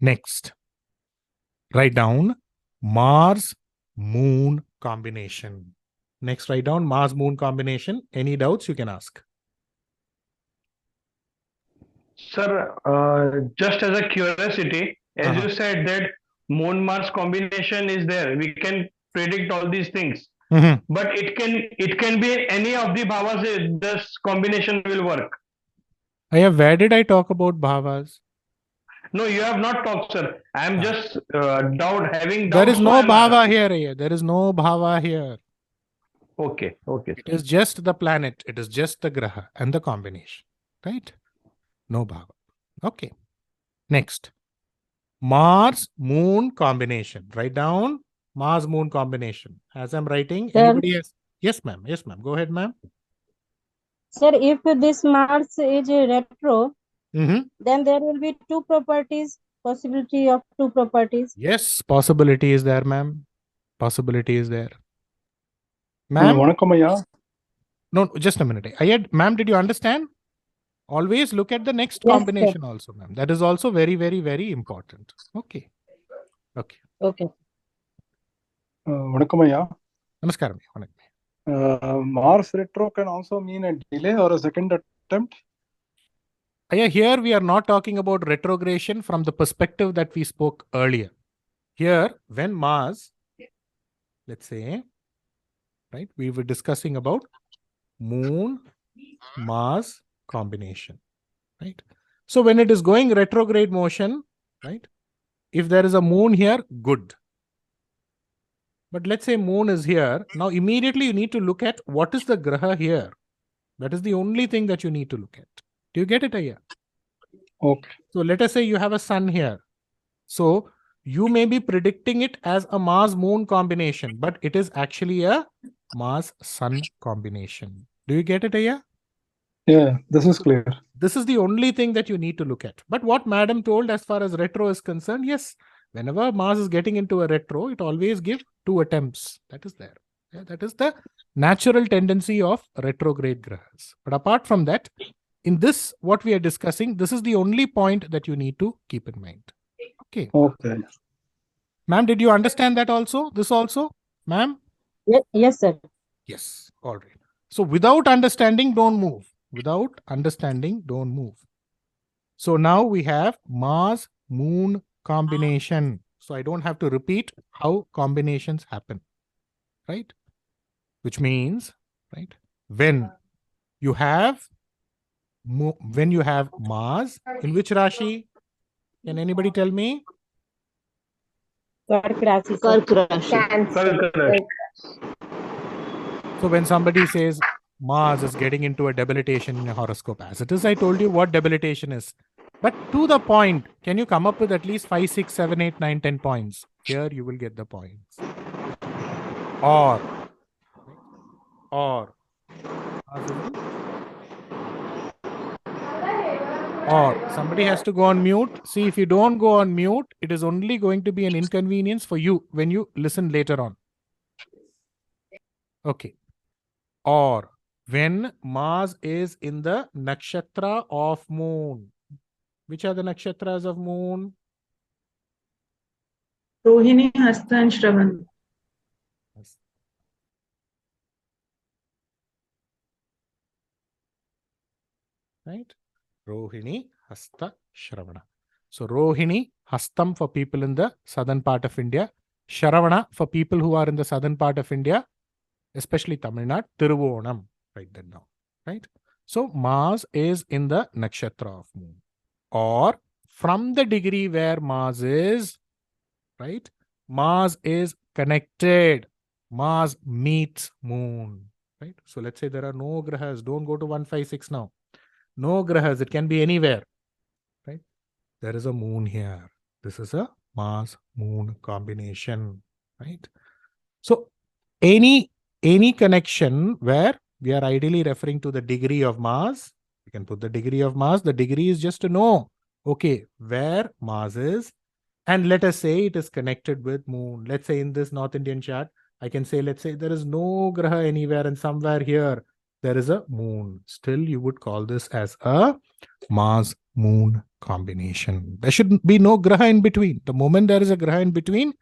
Next, write down Mars-Moon combination. Next, write down Mars-Moon combination. Any doubts you can ask. Sir, just as a curiosity, as you said that Moon Mars combination is there, we can predict all these things. But it can be any of the bhavas. This combination will work. Where did I talk about bhavas? No, you have not talked, sir. I am just having There doubt. is no bhava here. There is no bhava here. Okay. It is just the planet. It is just the graha and the combination. Right? No bhava. Okay. Next. Mars-Moon combination. Write down Mars-Moon combination. As I'm writing, anybody else? Yes, ma'am. Yes, ma'am. Go ahead, ma'am. Sir, if this Mars is retro, then there will be two properties, possibility of two properties. Yes, possibility is there, ma'am. Possibility is there. Ma'am? No, just a minute. Ma'am, did you understand? Always look at the next combination also, ma'am. That is also very, very, very important. Okay. Vanakamaya. Namaskaram. Mars retro can also mean a delay or a second attempt. Here we are not talking about retrogression from the perspective that we spoke earlier. Here, when Mars, let's say, right, we were discussing about Moon-Mars combination, right? So when it is going retrograde motion, right, if there is a moon here, good. But let's say moon is here. Now immediately you need to look at what is the graha here. That is the only thing that you need to look at. Do you get it, Ayya? Okay. So let us say you have a sun here. So you may be predicting it as a Mars-Moon combination, but it is actually a Mars-Sun combination. Do you get it, Ayya? Yeah, this is clear. This is the only thing that you need to look at. But what Madam told as far as retro is concerned, yes, whenever Mars is getting into a retro, it always gives 2 attempts. That is there. Yeah, that is the natural tendency of retrograde grahas. But apart from that, in this, what we are discussing, this is the only point that you need to keep in mind. Okay. Ma'am, did you understand that also? This also? Ma'am? Yes, sir. Yes. All right. So without understanding, don't move. Without understanding, don't move. So now we have Mars-Moon combination. So I don't have to repeat how combinations happen. Right? Which means, right, when you have Mars, in which Rashi? Can anybody tell me? Kark Rashi. So when somebody says Mars is getting into a debilitation in a horoscope, as it is, I told you what debilitation is. But to the point, can you come up with at least 5, 6, 7, 8, 9, 10 points? Here you will get the points. Or somebody has to go on mute. See, if you don't go on mute, it is only going to be an inconvenience for you when you listen later on. Okay. Or when Mars is in the nakshatra of moon. Which are the nakshatras of moon? Rohini, Hasta and Shravan. Right? Rohini, Hasta, Shravana. So Rohini, Hastam for people in the southern part of India. Shravana for people who are in the southern part of India, especially Tamil Nadu, Tiruvonam. Write that down. Right? So Mars is in the nakshatra of moon. Or from the degree where Mars is, right? Mars is connected. Mars meets moon. Right? So let's say there are no grahas. Don't go to 156 now. No grahas. It can be anywhere. Right? There is a moon here. This is a Mars-Moon combination. Right? So any connection where we are ideally referring to the degree of Mars, you can put the degree of Mars. The degree is just to know, okay, where Mars is. And let us say it is connected with moon. Let's say in this North Indian chart, I can say, let's say there is no graha anywhere and somewhere here, there is a moon. Still, you would call this as a Mars-Moon combination. There should be no graha in between. The moment there is a graha in between,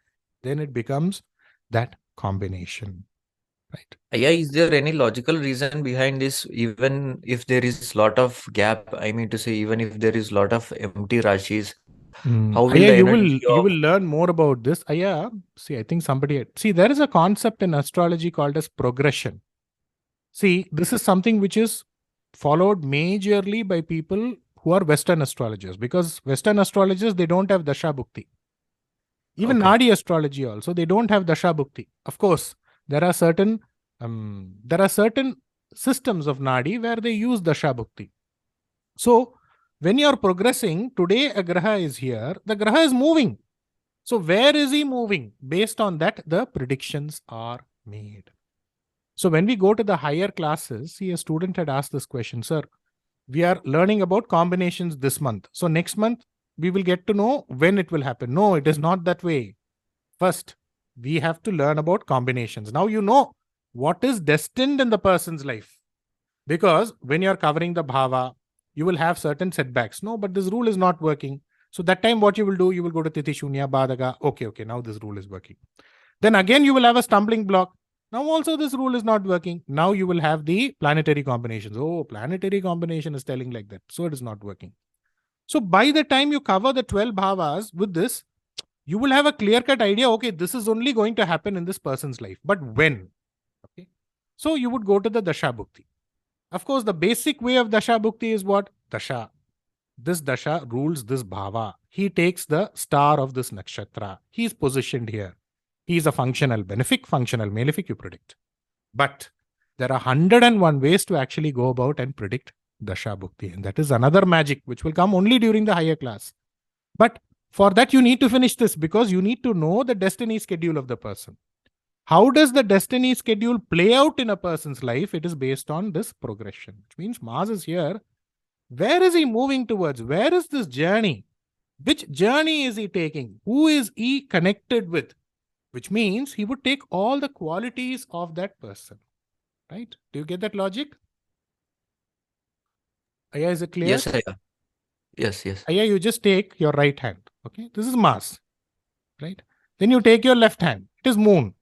then it becomes that combination. Right? Yeah, is there any logical reason behind this? Even if there is lot of gap, I mean to say, even if there is lot of empty rashis, how will Aya, the you energy will of learn more about this. Aya, see, I think there is a concept in astrology called as progression. See, this is something which is followed majorly by people who are Western astrologers, because Western astrologers, they don't have Dasha Bhukti. Even Okay. Nadi astrology also, they don't have Dasha Bhukti. Of course, there are certain systems of Nadi where they use Dasha Bhukti. So, when you are progressing, today a graha is here, the graha is moving. So, where is he moving? Based on that, the predictions are made. So, when we go to the higher classes, see, a student had asked this question, sir, we are learning about combinations this month. So, next month, we will get to know when it will happen. No, it is not that way. First, we have to learn about combinations. Now, you know what is destined in the person's life. Because when you're covering the bhava, you will have certain setbacks. No, but this rule is not working. So that time what you will do, you will go to Tithi Shunya, Badaka. Okay, now this rule is working. Then again, you will have a stumbling block. Now also this rule is not working. Now you will have the planetary combinations. Oh, planetary combination is telling like that. So it is not working. So by the time you cover the 12 bhavas with this, you will have a clear-cut idea, okay, this is only going to happen in this person's life. But when? Okay. So you would go to the Dasha Bhukti. Of course, the basic way of Dasha Bhukti is what? Dasha. This Dasha rules this bhava. He takes the star of this nakshatra. He is positioned here. He is a functional benefic, functional malefic, you predict. But there are 101 ways to actually go about and predict Dasha Bhukti. And that is another magic which will come only during the higher class. But for that, you need to finish this because you need to know the destiny schedule of the person. How does the destiny schedule play out in a person's life? It is based on this progression, which means Mars is here. Where is he moving towards? Where is this journey? Which journey is he taking? Who is he connected with? Which means he would take all the qualities of that person. Right? Do you get that logic? Aya, is it clear? Yes, Aya. Yes. Aya, you just take your right hand. Okay, this is Mars. Right? Then you take your left hand. It is Moon.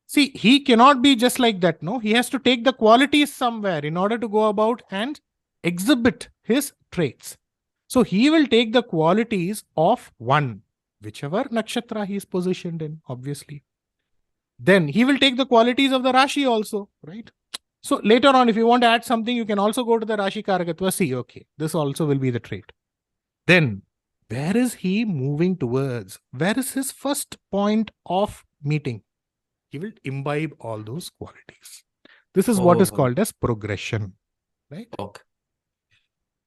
See, he cannot be just like that. No, he has to take the qualities somewhere in order to go about and exhibit his traits. So he will take the qualities of one, whichever nakshatra he is positioned in, obviously. Then he will take the qualities of the Rashi also, right? So later on, if you want to add something, you can also go to the Rashi Karakatva. See, okay, this also will be the trait. Then, where is he moving towards? Where is his first point of meeting? He will imbibe all those qualities. This is what is called as progression, right? Okay.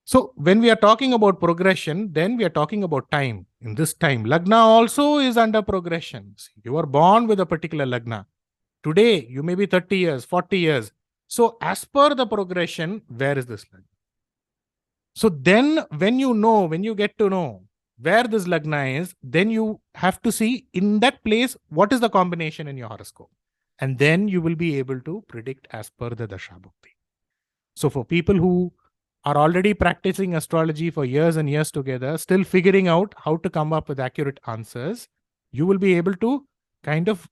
So when we are talking about progression, then we are talking about time. In this time, Lagna also is under progression. You are born with a particular Lagna. Today, you may be 30 years, 40 years. So as per the progression, where is this Lagna? So then when you get to know where this Lagna is, then you have to see in that place, what is the combination in your horoscope? And then you will be able to predict as per the Dasha Bhukti. So for people who are already practicing astrology for years and years together, still figuring out how to come up with accurate answers, you will be able to kind of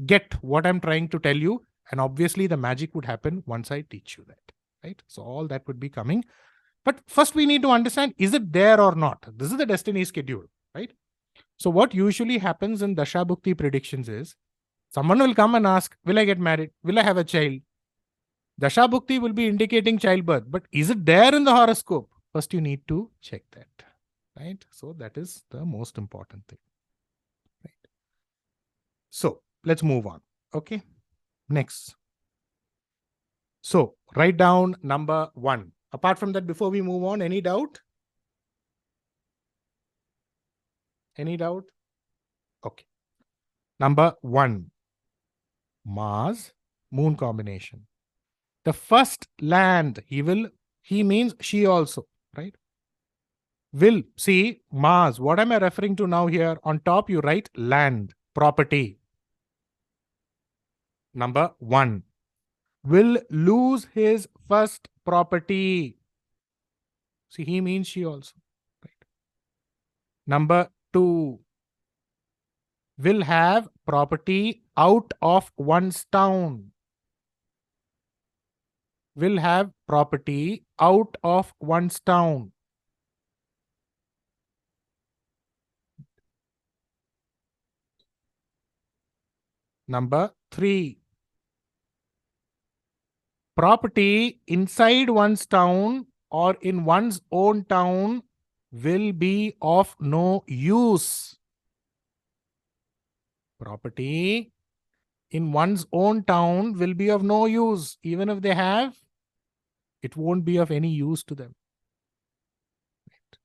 get what I'm trying to tell you. And obviously the magic would happen once I teach you that, right? So all that would be coming. But first we need to understand, is it there or not? This is the destiny schedule, right? So what usually happens in Dasha Bhukti predictions is, someone will come and ask, will I get married? Will I have a child? Dasha Bhukti will be indicating childbirth, but is it there in the horoscope? First you need to check that, right? So that is the most important thing, right? So let's move on, okay? Next. So write down number 1. Apart from that, before we move on, any doubt? Any doubt? Okay. Number 1, Mars, Moon combination. The first land, he means she also, right? Will, see, Mars, what am I referring to now here? On top, you write land, property. Number 1. will lose his first property. See, he means she also. Right. Number 2, will have property out of one's town. Will have property out of one's town. Number 3, property inside one's town or in one's own town will be of no use. Property in one's own town will be of no use. Even if they have, it won't be of any use to them. Right.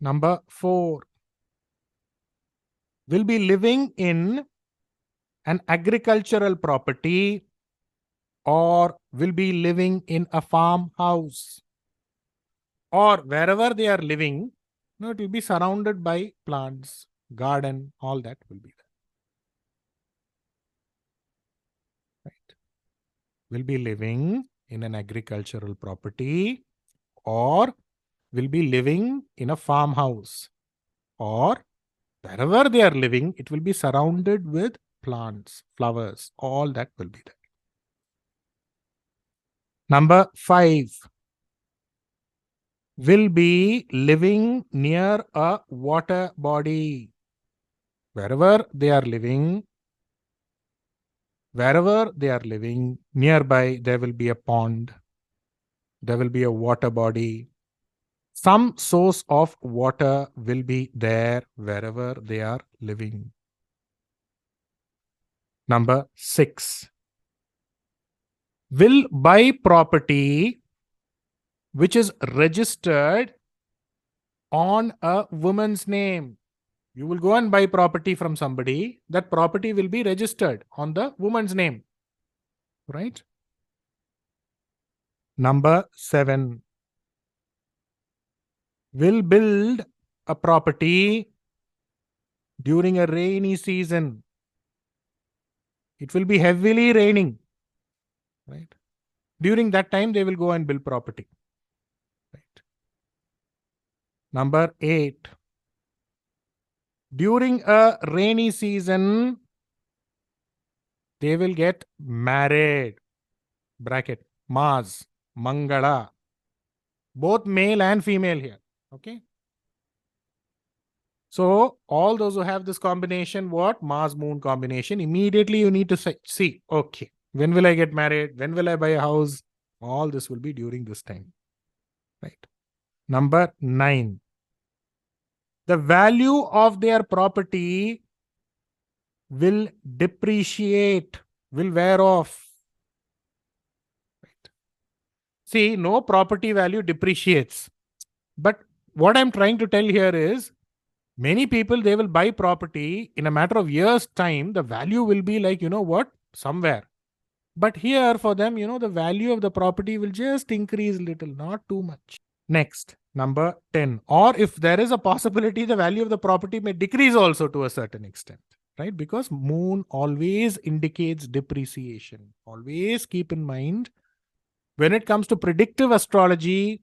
Number 4, will be living in an agricultural property or will be living in a farmhouse, or wherever they are living, it will be surrounded by plants, garden, all that will be there. Right. Will be living in an agricultural property or will be living in a farmhouse, or wherever they are living, it will be surrounded with plants, flowers, all that will be there. Number 5, will be living near a water body. Wherever they are living, nearby, there will be a pond, there will be a water body. Some source of water will be there wherever they are living. Number 6, will buy property which is registered on a woman's name. You will go and buy property from somebody, that property will be registered on the woman's name. Right? Number 7, will build a property during a rainy season. It will be heavily raining. Right? During that time, they will go and build property. Right? Number 8, during a rainy season, they will get married. Bracket, Mars, Mangala. Both male and female here. Okay. So, all those who have this combination, what? Mars-Moon combination, immediately you need to see, okay, when will I get married? When will I buy a house? All this will be during this time. Right. Number 9, the value of their property will depreciate, will wear off. Right. See, no property value depreciates. But what I'm trying to tell here is, many people, they will buy property in a matter of years' time. The value will be like, somewhere. But here for them, the value of the property will just increase little, not too much. Next, number 10. Or if there is a possibility, the value of the property may decrease also to a certain extent. Right? Because moon always indicates depreciation. Always keep in mind, when it comes to predictive astrology,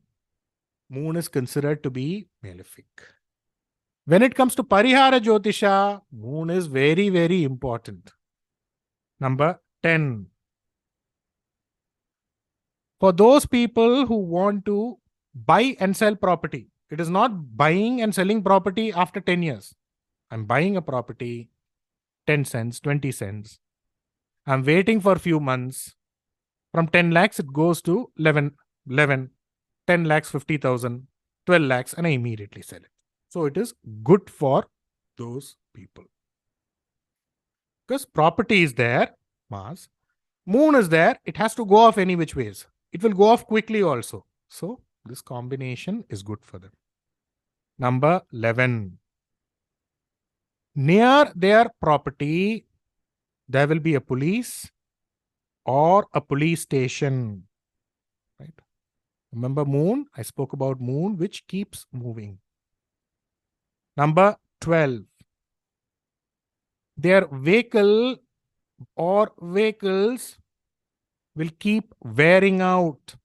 moon is considered to be malefic. When it comes to Parihara Jyotisha, moon is very, very important. Number 10. For those people who want to buy and sell property, it is not buying and selling property after 10 years. I'm buying a property, 10 cents, 20 cents. I'm waiting for a few months. From 10 lakhs, it goes to 11, 10 lakhs, 50,000, 12 lakhs, and I immediately sell it. So it is good for those people. Because property is there, Mars. Moon is there, it has to go off any which ways. It will go off quickly also. So this combination is good for them. Number 11. Near their property, there will be a police or a police station. Right? Remember moon? I spoke about moon, which keeps moving. Number 12. Their vehicle or vehicles will keep wearing out.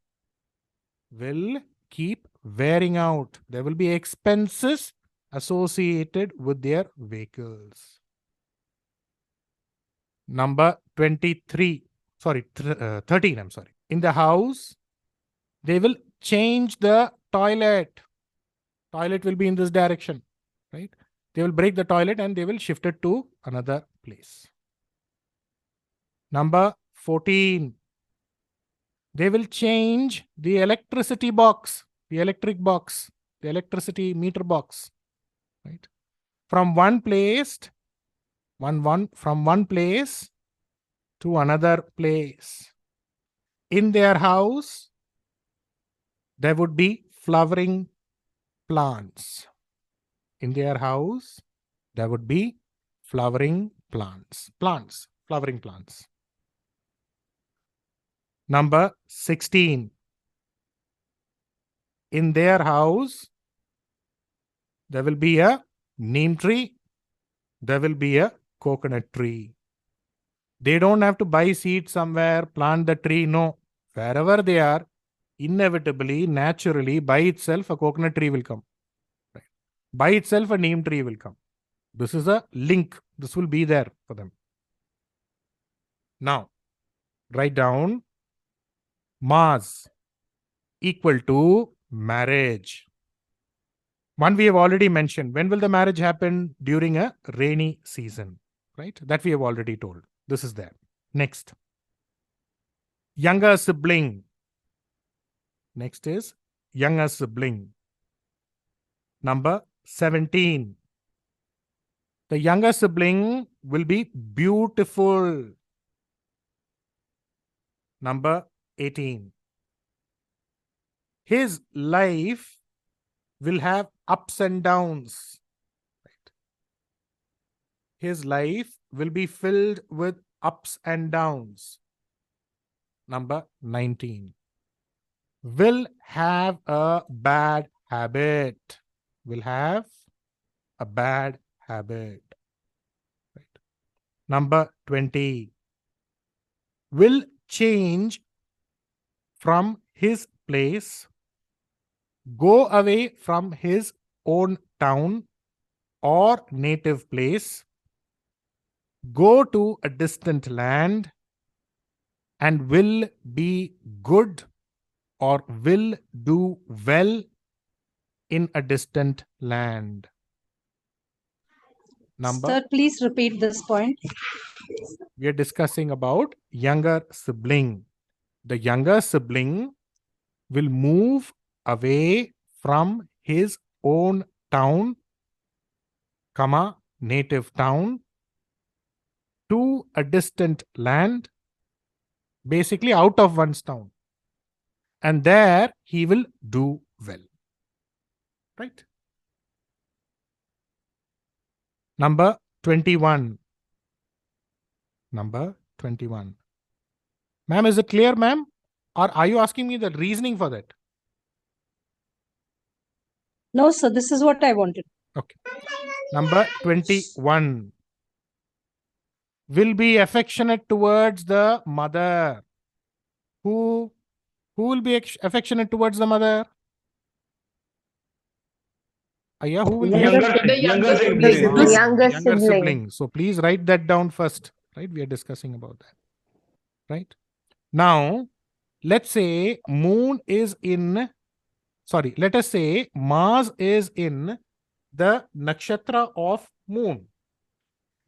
Will keep wearing out. There will be expenses associated with their vehicles. Number 23. Sorry, 13. I'm sorry. In the house, they will change the toilet. Toilet will be in this direction, right? They will break the toilet and they will shift it to another place. Number 14. They will change the electricity box, the electric box, the electricity meter box, right? From one place, from one place to another place. In their house, there would be flowering plants. In their house, there would be flowering plants. Flowering plants. Number 16. In their house, there will be a neem tree. There will be a coconut tree. They don't have to buy seeds somewhere, plant the tree. No. Wherever they are, inevitably, naturally, by itself, a coconut tree will come. Right. By itself, a neem tree will come. This is a link. This will be there for them. Now, write down Mars equal to marriage. One we have already mentioned. When will the marriage happen? During a rainy season, right? That we have already told. This is there. Next. Younger sibling. Next is younger sibling. Number 17. The younger sibling will be beautiful. Number 18. His life will have ups and downs. Right. His life will be filled with ups and downs. Number 19. Will have a bad habit. Will have a bad habit. Right. Number 20. Will change from his place, go away from his own town or native place, go to a distant land, and will be good or will do well in a distant land. Number. Sir, please repeat this point. We are discussing about younger sibling. The younger sibling will move away from his own town, native town, to a distant land, basically out of one's town. And there he will do well. Right? Number 21. Number 21. Ma'am, is it clear, ma'am? Or are you asking me the reasoning for that? No, sir, this is what I wanted. Okay. Number 21. Will be affectionate towards the mother. Who will be affectionate towards the mother? Ayya, who will be? Younger sibling. Younger Younger sibling. sibling. So please write that down first. Right? We are discussing about that. Right? Now, let's say moon is in, sorry, let us say Mars is in the nakshatra of moon.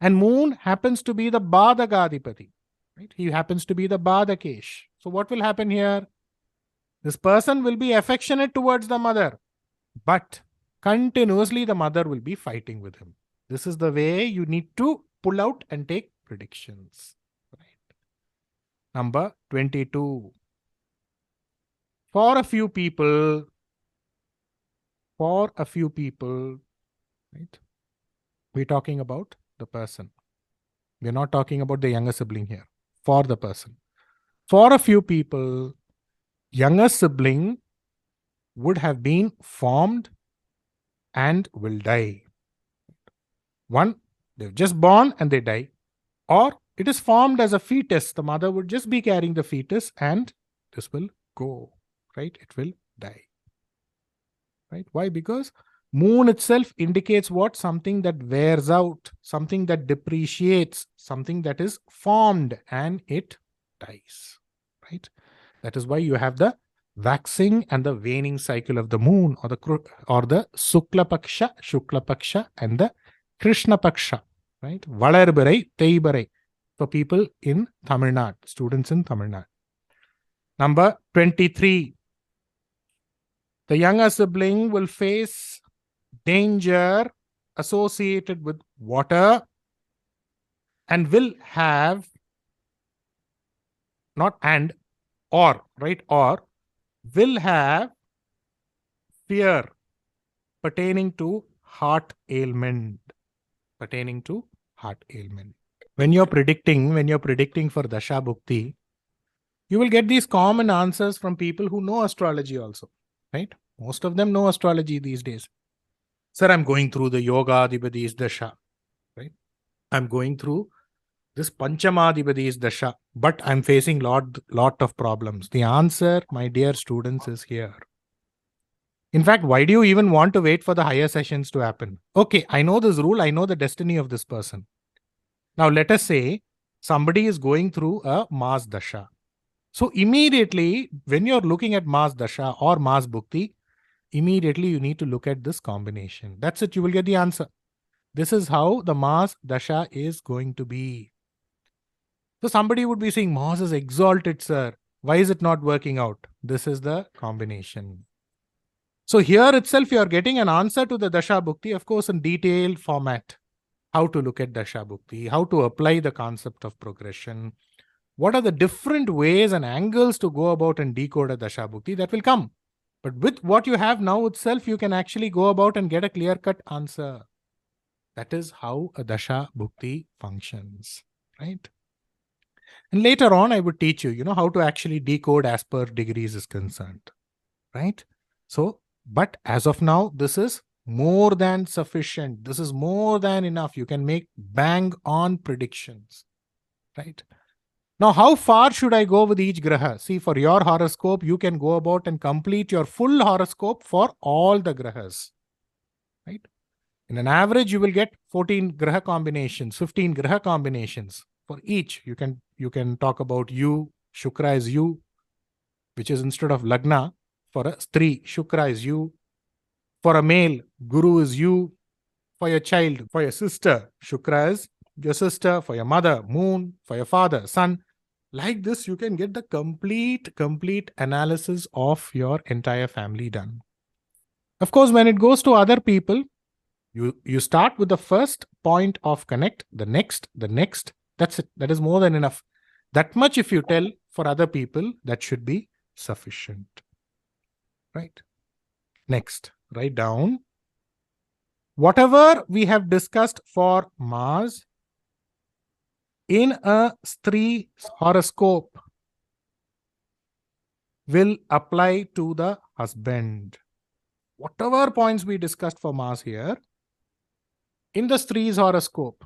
And moon happens to be the Badagadipati. Right? He happens to be the Badakesh. So what will happen here? This person will be affectionate towards the mother, but continuously the mother will be fighting with him. This is the way you need to pull out and take predictions. Right? Number 22. For a few people, right? We're talking about the person. We're not talking about the younger sibling here. For the person. For a few people, younger sibling would have been formed and will die. One, they've just born and they die. Or it is formed as a fetus. The mother would just be carrying the fetus and this will go, right? It will die, right? Why? Because moon itself indicates what? Something that wears out, something that depreciates, something that is formed and it dies, right? That is why you have the waxing and the waning cycle of the moon, or the Sukla Paksha and the Krishna Paksha, right? Valarbarai, Teibarai, for people in Tamil Nadu, students in Tamil Nadu. Number 23. The younger sibling will face danger associated with water and will have, not and, or, right? Or will have fear pertaining to heart ailment. Pertaining to heart ailment. When you're predicting for Dasha Bhukti, you will get these common answers from people who know astrology also, right? Most of them know astrology these days. Sir, I'm going through the Yoga Adhipati's Dasha, right? I'm going through this Panchamadhipati's Dasha, but I'm facing lot of problems. The answer, my dear students, is here. In fact, why do you even want to wait for the higher sessions to happen? Okay, I know this rule. I know the destiny of this person. Now, let us say somebody is going through a Mars Dasha. So immediately, when you're looking at Mars Dasha or Mars Bhukti, immediately you need to look at this combination. That's it. You will get the answer. This is how the Mars Dasha is going to be. So somebody would be saying, Mars is exalted, sir. Why is it not working out? This is the combination. So here itself, you are getting an answer to the Dasha Bhukti, of course, in detailed format. How to look at Dasha Bhukti, how to apply the concept of progression. What are the different ways and angles to go about and decode a Dasha Bhukti, that will come. But with what you have now itself, you can actually go about and get a clear-cut answer. That is how a Dasha Bhukti functions, right? And later on, I would teach you, how to actually decode as per degrees is concerned, right? So, but as of now, this is more than sufficient. This is more than enough. You can make bang-on predictions, right? Now, how far should I go with each graha? See, for your horoscope, you can go about and complete your full horoscope for all the grahas, right? In an average, you will get 14 graha combinations, 15 graha combinations for each. You can talk about you, Shukra is you, which is instead of Lagna. For a Stri, Shukra is you. For a male, Guru is you. For your child, for your sister, Shukra is your sister. For your mother, Moon. For your father, Sun. Like this, you can get the complete analysis of your entire family done. Of course, when it goes to other people, you start with the first point of connect, the next. That's it. That is more than enough. That much if you tell for other people, that should be sufficient. Right? Next, write down. Whatever we have discussed for Mars, in a Stri horoscope, will apply to the husband. Whatever points we discussed for Mars here, in the Stri's horoscope,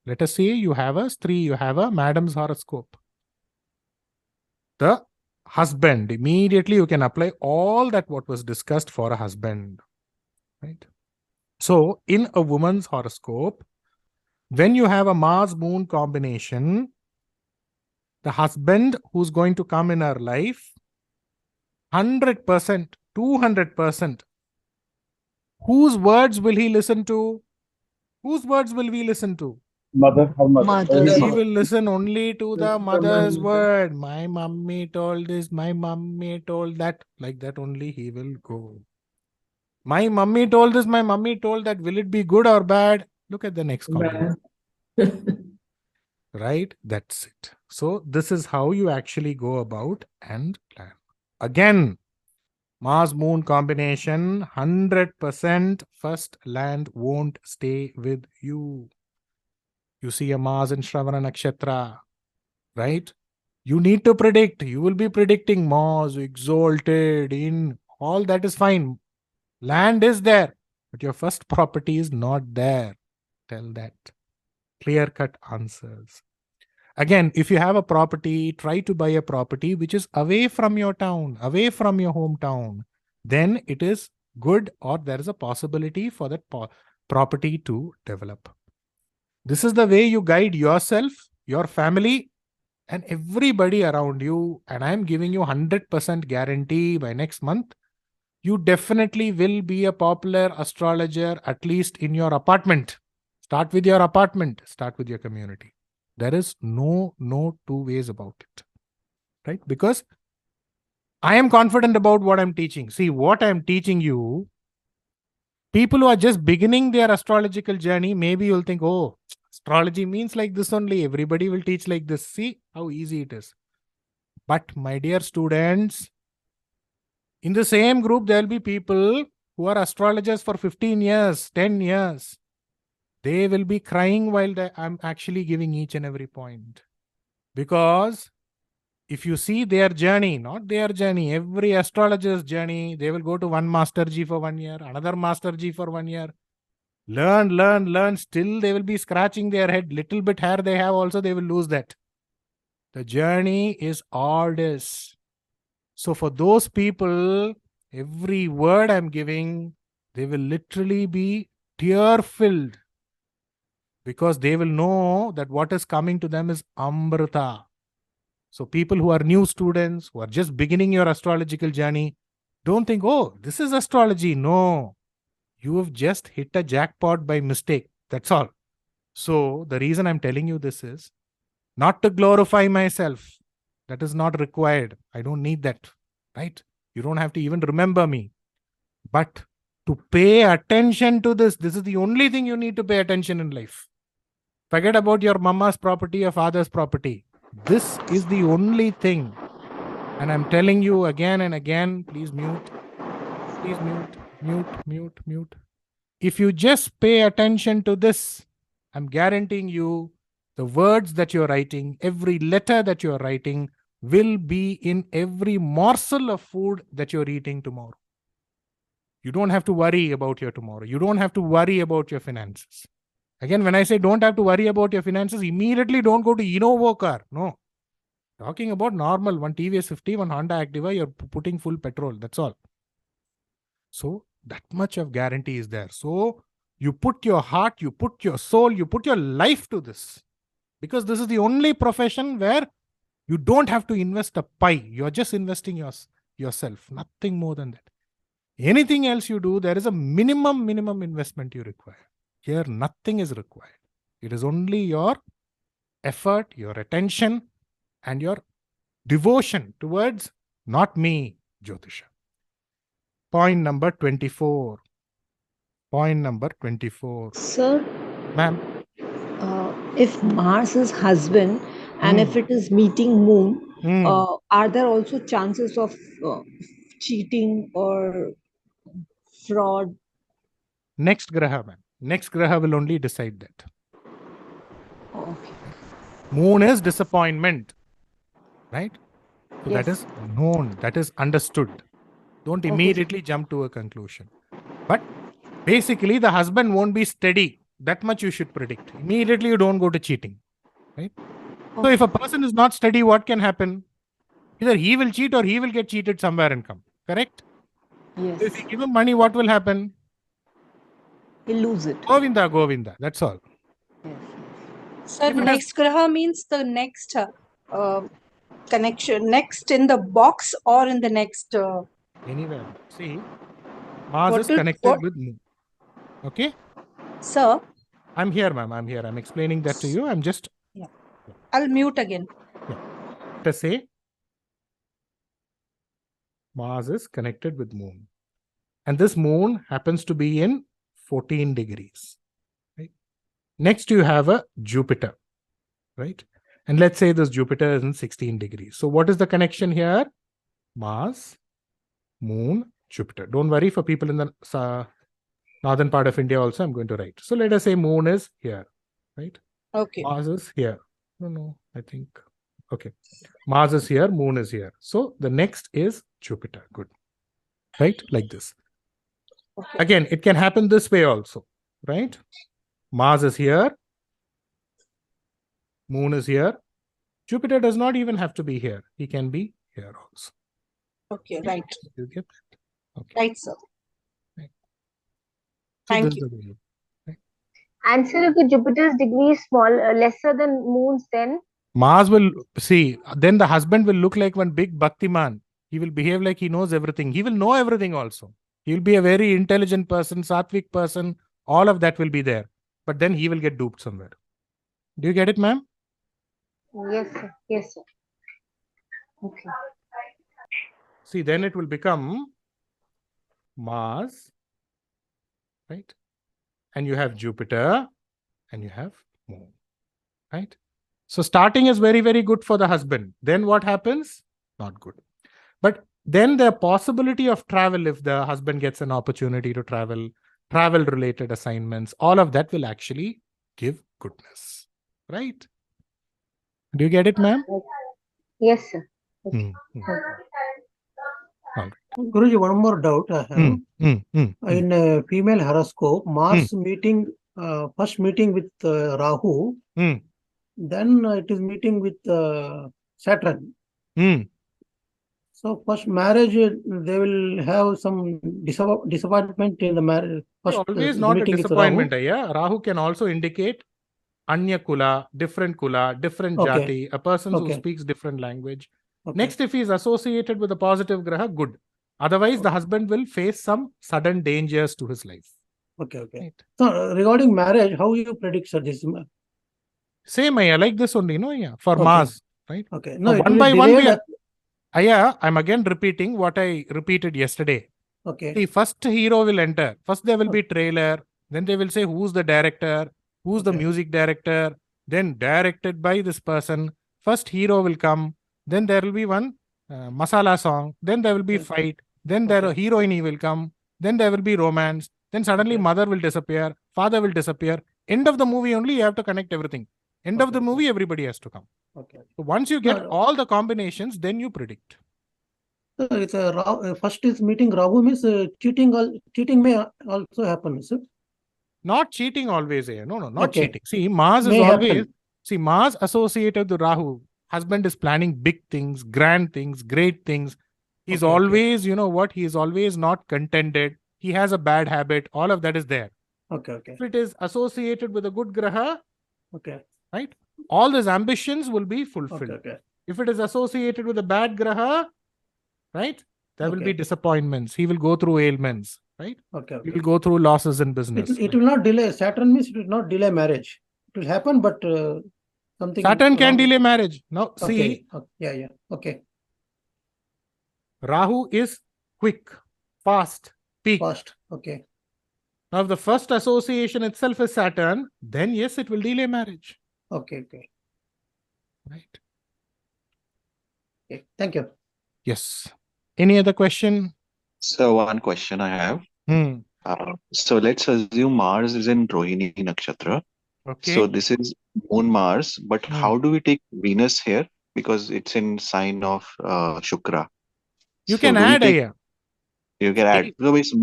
let us say you have a Stri, you have a madam's horoscope. The husband, immediately you can apply all that what was discussed for a husband, right? So in a woman's horoscope, when you have a Mars-Moon combination, the husband who's going to come in her life, 100%, 200%, whose words will he listen to? Whose words will we listen to? Mother. He will listen only to the mother's word. My mummy told this, my mummy told that. Like that only he will go. My mummy told this, my mummy told that. Will it be good or bad? Look at the next comment. Right? That's it. So this is how you actually go about and plan. Again, Mars-Moon combination, 100% first land won't stay with you. You see a Mars in Shravana Nakshatra, right? You need to predict. You will be predicting Mars, exalted, in all that is fine. Land is there, but your first property is not there. Tell that. Clear-cut answers. Again, if you have a property, try to buy a property which is away from your town, away from your hometown. Then it is good, or there is a possibility for that property to develop. This is the way you guide yourself, your family, and everybody around you. And I am giving you 100% guarantee by next month, you definitely will be a popular astrologer, at least in your apartment. Start with your apartment, start with your community. There is no two ways about it, right? Because I am confident about what I'm teaching. See, what I'm teaching you, people who are just beginning their astrological journey, maybe you'll think, oh, astrology means like this only. Everybody will teach like this. See how easy it is. But my dear students, in the same group, there will be people who are astrologers for 15 years, 10 years. They will be crying while I'm actually giving each and every point. Because if you see their journey, not their journey, every astrologer's journey, they will go to one Master G for 1 year, another Master G for 1 year. Learn. Still they will be scratching their head. Little bit hair they have also, they will lose that. The journey is arduous. So for those people, every word I'm giving, they will literally be tear-filled. Because they will know that what is coming to them is Amrita. So people who are new students, who are just beginning your astrological journey, don't think, oh, this is astrology. No, you have just hit a jackpot by mistake. That's all. So the reason I'm telling you this is not to glorify myself. That is not required. I don't need that, right? You don't have to even remember me. But to pay attention to this, this is the only thing you need to pay attention in life. Forget about your mama's property or father's property. This is the only thing. And I'm telling you again and again, please mute. Please mute. If you just pay attention to this, I'm guaranteeing you the words that you're writing, every letter that you're writing will be in every morsel of food that you're eating tomorrow. You don't have to worry about your tomorrow. You don't have to worry about your finances. Again, when I say don't have to worry about your finances, immediately don't go to Innova car. No. Talking about normal, one TVS 50, one Honda Activa, you're putting full petrol. That's all. So that much of guarantee is there. So you put your heart, you put your soul, you put your life to this. Because this is the only profession where you don't have to invest a pie. You're just investing yourself. Nothing more than that. Anything else you do, there is a minimum investment you require. Here, nothing is required. It is only your effort, your attention, and your devotion towards not me, Jyotisha. Point number 24. Sir, Ma'am. If Mars is husband and if it is meeting moon, are there also chances of cheating or fraud? Next graha, ma'am. Next graha will only decide that. Okay. Moon is disappointment, right? So Yes. that is known, that is understood. Don't immediately jump to a conclusion. But basically, the husband won't be steady. That much you should predict. Immediately, you don't go to cheating, right? So if a person is not steady, what can happen? Either he will cheat or he will get cheated somewhere and come. Correct? Yes. So if you give him money, what will happen? He'll lose it. Govinda. That's all. Yes. Sir, next graha means the next connection, next in the box or in the next. Anywhere. See, Mars is connected with Moon. Okay? Sir? I'm here, ma'am. I'm here. I'm explaining that to you. I'm just... Yeah. I'll mute again. Yeah. To say, Mars is connected with Moon. And this Moon happens to be in 14 degrees. Right? Next, you have a Jupiter. Right? And let's say this Jupiter is in 16 degrees. So what is the connection here? Mars, Moon, Jupiter. Don't worry, for people in the northern part of India also, I'm going to write. So let us say Moon is here. Right? Okay. Mars is here. No, I think... Okay. Mars is here, Moon is here. So the next is Jupiter. Good. Right? Like this. Okay. Again, it can happen this way also. Right? Mars is here. Moon is here. Jupiter does not even have to be here. He can be here also. Okay, right. You get that? Okay. Right, sir. So Thank this is you. the way. And sir, if Jupiter's degree is small, lesser than Moon's, then Mars will see, then the husband will look like one big Bhaktiman. He will behave like he knows everything. He will know everything also. He will be a very intelligent person, sattvic person. All of that will be there. But then he will get duped somewhere. Do you get it, ma'am? yes, sir. Yes, sir. Okay. See, then it will become Mars, right? And you have Jupiter and you have Moon, right? So starting is very, very good for the husband. Then what happens? Not good. But then the possibility of travel, if the husband gets an opportunity to travel, travel-related assignments, all of that will actually give goodness, right? Do you get it, ma'am? Yes, sir. Guruji, one more doubt I have. In a female horoscope, Mars meeting, first meeting with Rahu, then it is meeting with Saturn. So first marriage, they will have some disappointment in the marriage. First, Always not a disappointment. Rahu can also indicate Anya Kula, different Jati, a person who speaks different language. Next, if he is associated with a positive graha, good. Otherwise, the husband will face some sudden dangers to his life. Okay. Right. So regarding marriage, how you predict, sir, this? Same, like this only, no? For Mars, right? Okay. No, one by one, I'm again repeating what I repeated yesterday. Okay. The first hero will enter. First, there will be trailer. Then they will say who's the director, who's the music director, then directed by this person. First hero will come. Then there will be one masala song. Then there will be fight. Then the heroine will come. Then there will be romance. Then suddenly mother will disappear. Father will disappear. End of the movie only you have to connect everything. End of the movie, everybody has to come. Okay. So once you get all the combinations, then you predict. So it's first is meeting Rahu means cheating may also happen, sir. Not cheating always. No, not cheating. See, Mars is always, Mars associated with Rahu. Husband is planning big things, grand things, great things. He's always, you know what, he is always not contented. He has a bad habit. All of that is there. Okay. If it is associated with a good graha, right, all his ambitions will be fulfilled. If it is associated with a bad graha, right, there will be disappointments. He will go through ailments, right? He will go through losses in business. It will not delay. Saturn means it will not delay marriage. It will happen, but something. Saturn can delay marriage. Now, see. Yeah. Okay. Rahu is quick, fast, peak. Fast. Okay. Now, if the first association itself is Saturn, then yes, it will delay marriage. Okay. Right. Okay. Thank you. Yes. Any other question? So one question I have. So let's assume Mars is in Rohini Nakshatra. Okay. So this is Moon Mars, but how do we take Venus here? Because it's in sign of Shukra. You can add, You can add. So it's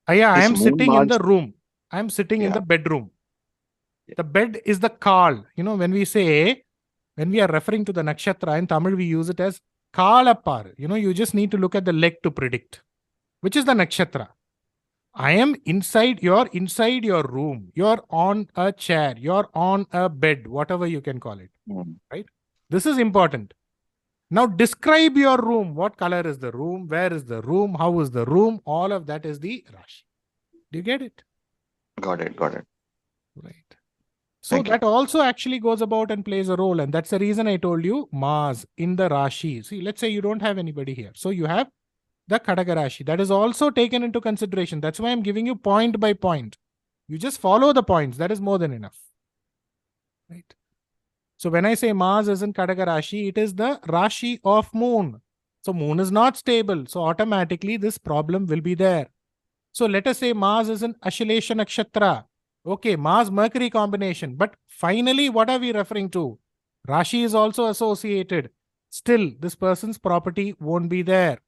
I am sitting in the room. I am sitting in the bedroom. The bed is the Kal. You know, when we are referring to the nakshatra in Tamil, we use it as Kalapar. You know, you just need to look at the leg to predict, which is the nakshatra. You're inside your room. You're on a chair. You're on a bed, whatever you can call it. Right? This is important. Now describe your room. What color is the room? Where is the room? How is the room? All of that is the Rashi. Do you get it? Got it. Right. So that also actually goes about and plays a role. And that's the reason I told you Mars in the Rashi. See, let's say you don't have anybody here. So you have the Kadaka Rashi. That is also taken into consideration. That's why I'm giving you point by point. You just follow the points. That is more than enough. Right. So when I say Mars is in Kadaka Rashi, it is the Rashi of Moon. So Moon is not stable. So automatically this problem will be there. So let us say Mars is in Ashlesha Nakshatra. Okay, Mars-Mercury combination. But finally, what are we referring to? Rashi is also associated. Still, this person's property won't be there.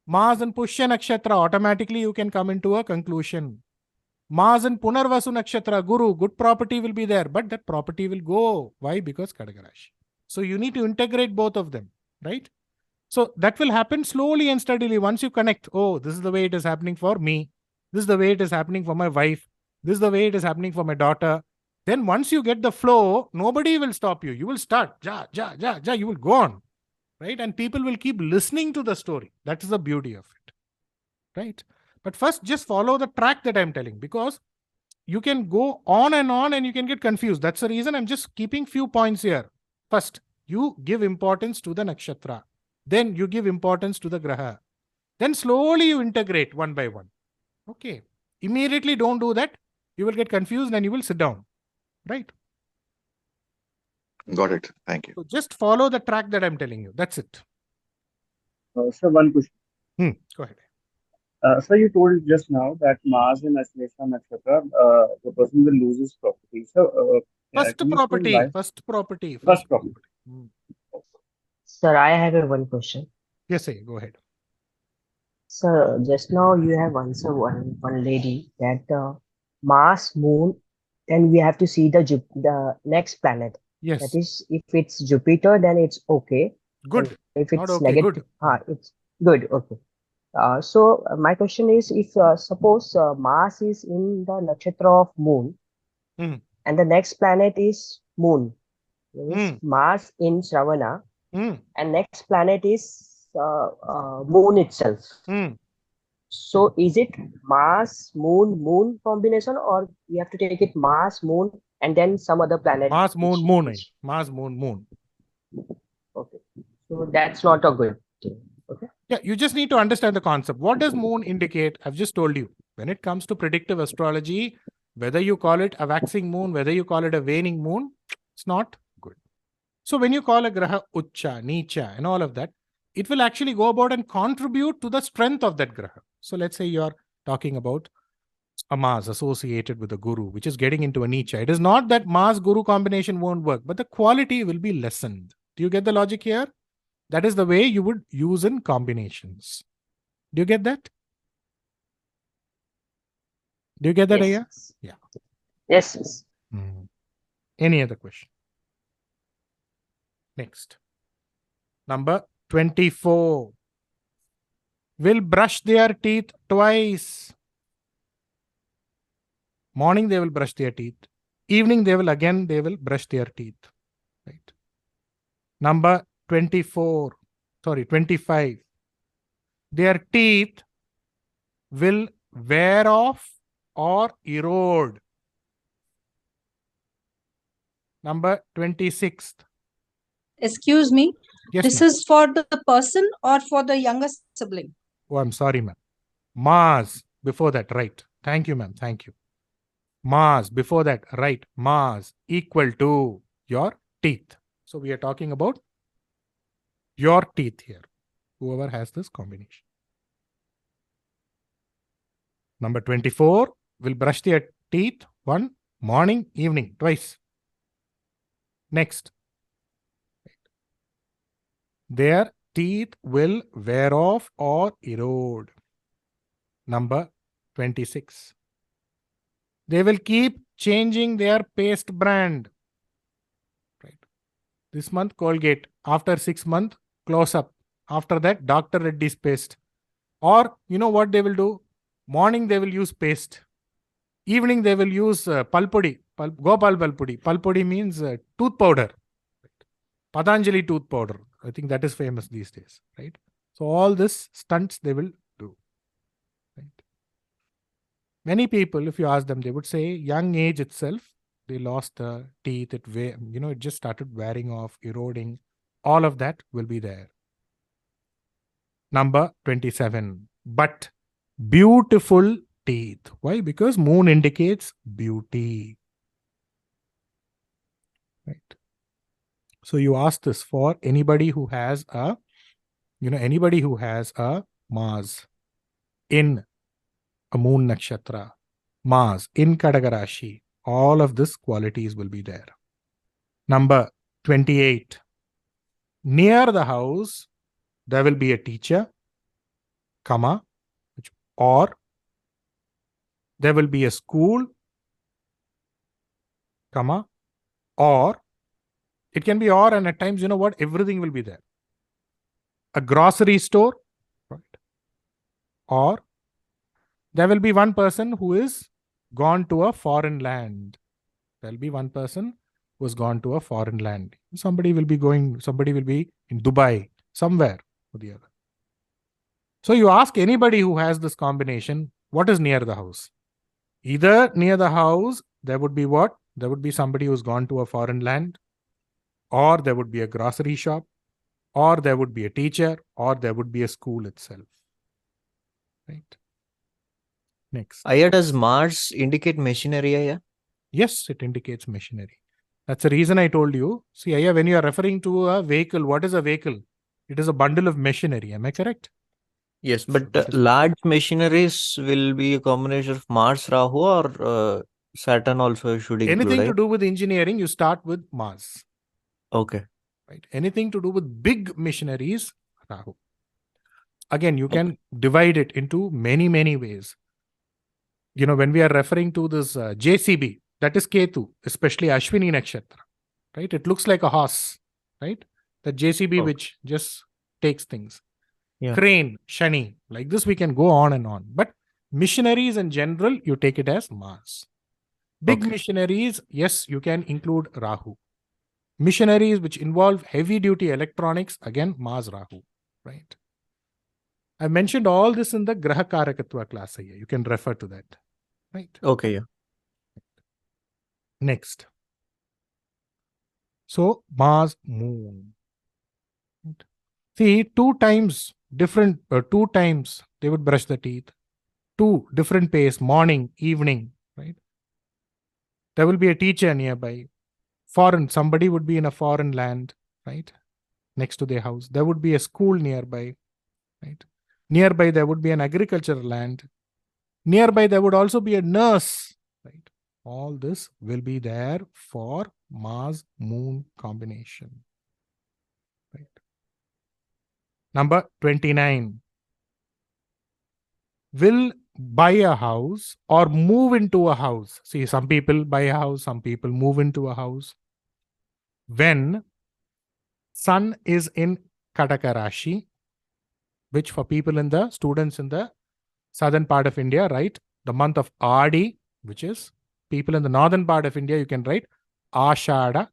Mars and Pushya Nakshatra, automatically you can come into a conclusion. Mars and Punarvasu Nakshatra, Guru, good property will be there, but that property will go. Why? Because Kadaka Rashi. So you need to integrate both of them, right? So that will happen slowly and steadily. Once you connect, oh, this is the way it is happening for me. This is the way it is happening for my wife. This is the way it is happening for my daughter. Then once you get the flow, nobody will stop you. You will start, you will go on, right? And people will keep listening to the story. That is the beauty of it, right? But first, just follow the track that I'm telling, because you can go on and you can get confused. That's the reason I'm just keeping few points here. First, you give importance to the nakshatra. Then you give importance to the graha. Then slowly you integrate one by one. Okay. Immediately don't do that. You will get confused and you will sit down. Right? Got it. Thank you. So just follow the track that I'm telling you. That's it. Sir, one question. Go ahead. So you told just now that Mars in Aslesha Nakshatra, the person will lose his property. So First can you property. explain why? First property. First property. Sir, I have one question. Yes, sir. Go ahead. Sir, just now you have answered one lady that Mars, Moon, then we have to see the next planet. Yes. That is, if it's Jupiter, then it's okay. Good. And if Not it's okay, negative, good. it's good. Okay. So my question is, if suppose Mars is in the nakshatra of Moon, and the next planet is Moon, means Mars in Shravana, and next planet is Moon itself. So is it Mars, Moon, Moon combination, or we have to take it Mars, Moon, and then some other planet? Mars, Moon, Moon. Mars, Moon, Moon. Okay. So that's not a good thing. Okay. Yeah, you just need to understand the concept. What does Moon indicate? I've just told you. When it comes to predictive astrology, whether you call it a waxing moon, whether you call it a waning moon, it's not good. So when you call a graha Ucha, Nicha, and all of that, it will actually go about and contribute to the strength of that graha. So let's say you're talking about a Mars associated with a Guru, which is getting into a Nicha. It is not that Mars-Guru combination won't work, but the quality will be lessened. Do you get the logic here? That is the way you would use in combinations. Do you get that? Do you get that, Aya? Yeah. Yes. Any other question? Next. Number 24. Will brush their teeth twice. Morning they will brush their teeth. Evening they will brush their teeth. Right. Number 25. Their teeth will wear off or erode. Number 26. Excuse me. Yes, This ma'am. is for the person or for the younger sibling? Oh, I'm sorry, ma'am. Mars before that, right. Thank you, ma'am. Thank you. Mars before that, right. Mars equal to your teeth. So we are talking about your teeth here. Whoever has this combination. Number 24 will brush their teeth one morning, evening, twice. Next. Their teeth will wear off or erode. Number 26. They will keep changing their paste brand. Right. This month, Colgate. After 6 months, Close Up. After that, Dr. Reddy's paste. Or, you know what they will do? Morning, they will use paste. Evening, they will use Palpodi. Gopal Palpodi. Palpodi means tooth powder. Patanjali tooth powder. I think that is famous these days, right? So all this stunts they will do. Right? Many people, if you ask them, they would say young age itself, they lost the teeth. It just started wearing off, eroding. All of that will be there. Number 27. But beautiful teeth. Why? Because moon indicates beauty. Right. So you ask this for anybody who has a Mars in a moon nakshatra, Mars in Kadagarashi, all of these qualities will be there. Number 28. Near the house, there will be a teacher, or there will be a school, or It can be or, and at times, you know what, everything will be there. A grocery store, right? Or there will be one person who is gone to a foreign land. There will be one person who has gone to a foreign land. Somebody will be in Dubai, somewhere or the other. So you ask anybody who has this combination, what is near the house? Either near the house, there would be what? There would be somebody who's gone to a foreign land, or there would be a grocery shop, or there would be a teacher, or there would be a school itself. Right? Next. Aya, does Mars indicate machinery, Aya? Yes, it indicates machinery. That's the reason I told you. See, Aya, when you are referring to a vehicle, what is a vehicle? It is a bundle of machinery. Am I correct? Yes, but large machineries will be a combination of Mars, Rahu, or Saturn also should include. Anything to do with engineering, you start with Mars. Okay. Right. Anything to do with big machineries, Rahu. Again, you can divide it into many, many ways. You know, when we are referring to this JCB, that is Ketu, especially Ashwini Nakshatra, right? It looks like a horse, right? The JCB which just takes things. Yeah. Crane, Shani, like this we can go on and on. But missionaries in general, you take it as Mars. Big missionaries, yes, you can include Rahu. Missionaries which involve heavy duty electronics, again, Mars, Rahu, right? I mentioned all this in the Graha Karakatva class here. You can refer to that, right? Okay, yeah. Next. So, Mars, Moon. See, two times they would brush the teeth. 2 different pace, morning, evening, right? There will be a teacher nearby. Somebody would be in a foreign land, right? Next to their house. There would be a school nearby, right? Nearby, there would be an agricultural land. Nearby, there would also be a nurse, right? All this will be there for Mars-Moon combination. Right. Number 29. Will buy a house or move into a house. See, some people buy a house, some people move into a house. When Sun is in Kataka Rashi, which for students in the southern part of India, right? The month of Adi, which is people in the northern part of India, you can write Ashada.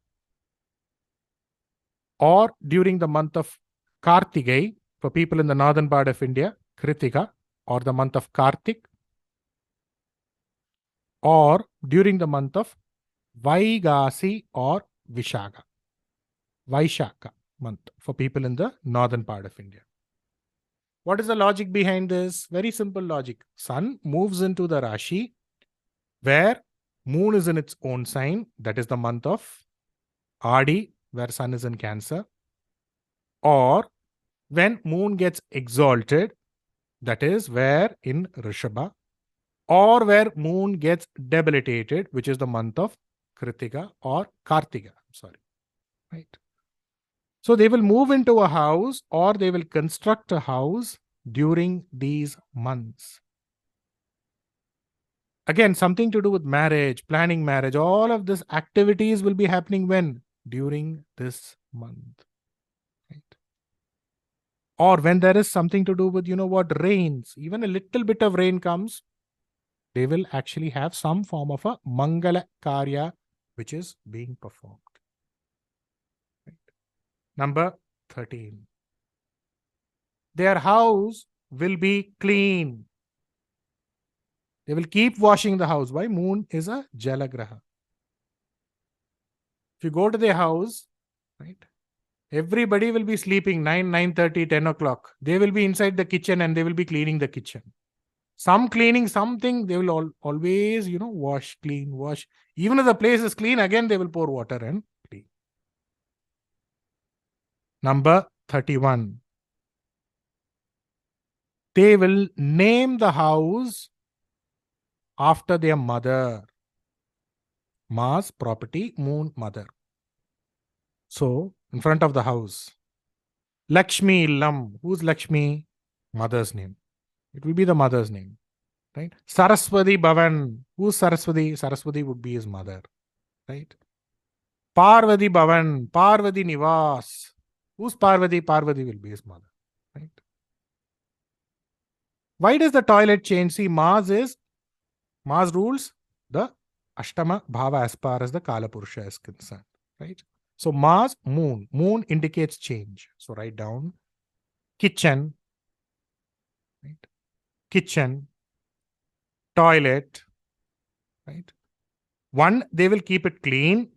Or during the month of Kartigai, for people in the northern part of India, Kritika, or the month of Kartik. Or during the month of Vaigasi or Vishaka. Vaishaka month for people in the northern part of India. What is the logic behind this? Very simple logic. Sun moves into the Rashi where Moon is in its own sign. That is the month of Adi, where Sun is in Cancer. Or when Moon gets exalted, that is where in Rishabha. Or where Moon gets debilitated, which is the month of Kritika or Kartika. Right. So they will move into a house or they will construct a house during these months. Again, something to do with marriage, planning marriage, all of these activities will be happening when? During this month. Right. Or when there is something to do with, rains, even a little bit of rain comes, they will actually have some form of a Mangala Karya which is being performed. Right. Number 13. Their house will be clean. They will keep washing the house. Why? Moon is a Jalagraha. If you go to their house, right, everybody will be sleeping 9, 9:30, 10 o'clock. They will be inside the kitchen and they will be cleaning the kitchen. Some cleaning, something, they will always, wash, clean, wash. Even if the place is clean, again, they will pour water and clean. Number 31. They will name the house after their mother. Mars, property, Moon, mother. So, in front of the house, Lakshmi Illam. Who's Lakshmi? Mother's name. It will be the mother's name, right? Saraswati Bhavan. Who's Saraswati? Saraswati would be his mother, right? Parvati Bhavan, Parvati Nivas. Who's Parvati? Parvati will be his mother. Right? Why does the toilet change? See, Mars rules the Ashtama Bhava as far as the Kala Purusha is concerned. Right? So Mars, moon. Moon indicates change. So write down kitchen, right? Kitchen, toilet, right? 1, they will keep it clean.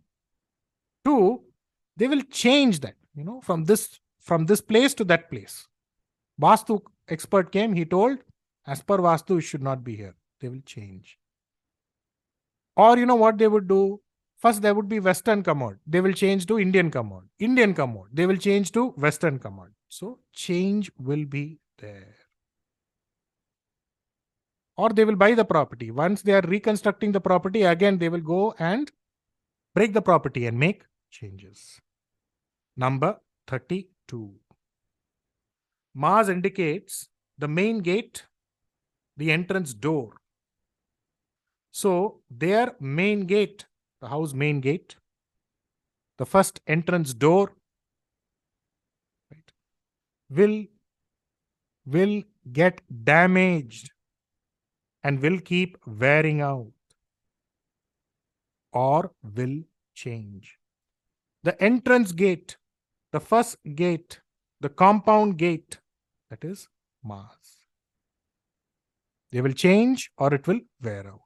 2, they will change that, from this place to that place. Vastu expert came, he told, as per Vastu, it should not be here. They will change. Or what they would do? First, there would be Western commode. They will change to Indian commode. Indian commode. They will change to Western commode. So, change will be there. Or they will buy the property. Once they are reconstructing the property, again, they will go and break the property and make changes. Number 32. Mars indicates the main gate, the entrance door. So, their main gate, the house main gate, the first entrance door, right, will get damaged and will keep wearing out or will change. The entrance gate, the first gate, the compound gate, that is Mars. They will change or it will wear out.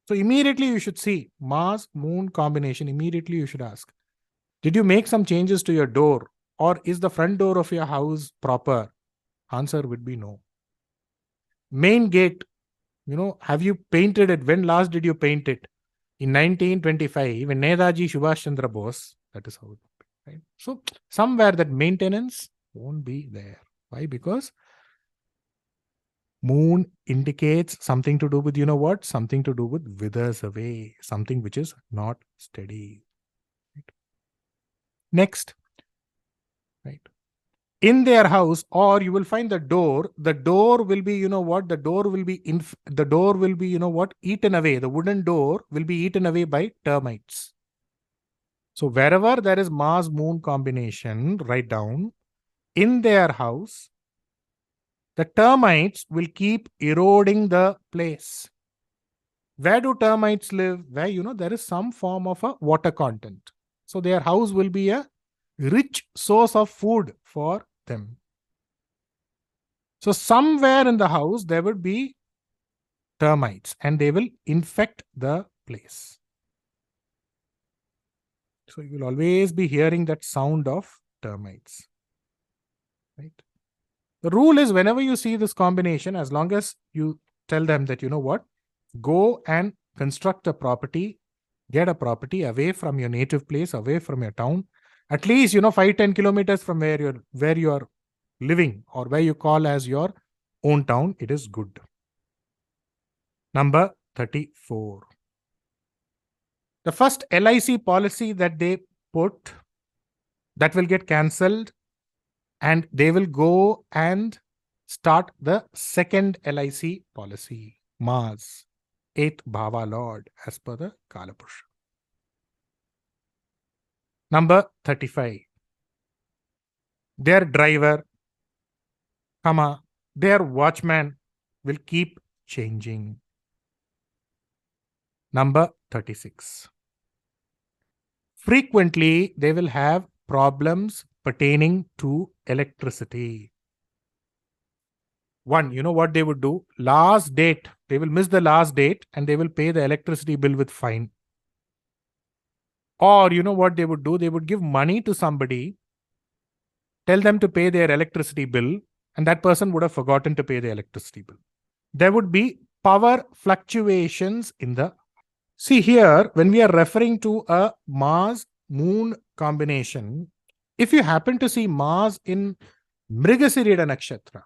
So immediately you should see Mars-Moon combination. Immediately you should ask, did you make some changes to your door, or is the front door of your house proper? Answer would be no. Main gate, have you painted it? When last did you paint it? In 1925, when Netaji Subhash Chandra Bose, that is how it would be, right? So somewhere that maintenance won't be there. Why? Because moon indicates something to do with, something to do with withers away, something which is not steady. Right? Next, right? In their house, or you will find the door will be, the door will be, eaten away. The wooden door will be eaten away by termites. So wherever there is Mars-Moon combination, write down, in their house, the termites will keep eroding the place. Where do termites live? Where, there is some form of a water content. So their house will be a rich source of food for them. So somewhere in the house, there would be termites and they will infect the place. So you will always be hearing that sound of termites. Right? The rule is, whenever you see this combination, as long as you tell them that, go and construct a property, get a property away from your native place, away from your town, at least, 5-10 kilometers from where you are living or where you call as your own town, it is good. Number 34. The first LIC policy that they put, that will get cancelled, and they will go and start the second LIC policy, Mars, 8th Bhava Lord, as per the Kala Purusha. Number 35. Their driver, their watchman will keep changing. Number 36. Frequently, they will have problems pertaining to electricity. 1, what they would do? Last date, they will miss the last date and they will pay the electricity bill with fine. Or, what they would do? They would give money to somebody, tell them to pay their electricity bill, and that person would have forgotten to pay the electricity bill. There would be power fluctuations in the... See here, when we are referring to a Mars-Moon combination, if you happen to see Mars in Mrigasirida Nakshatra,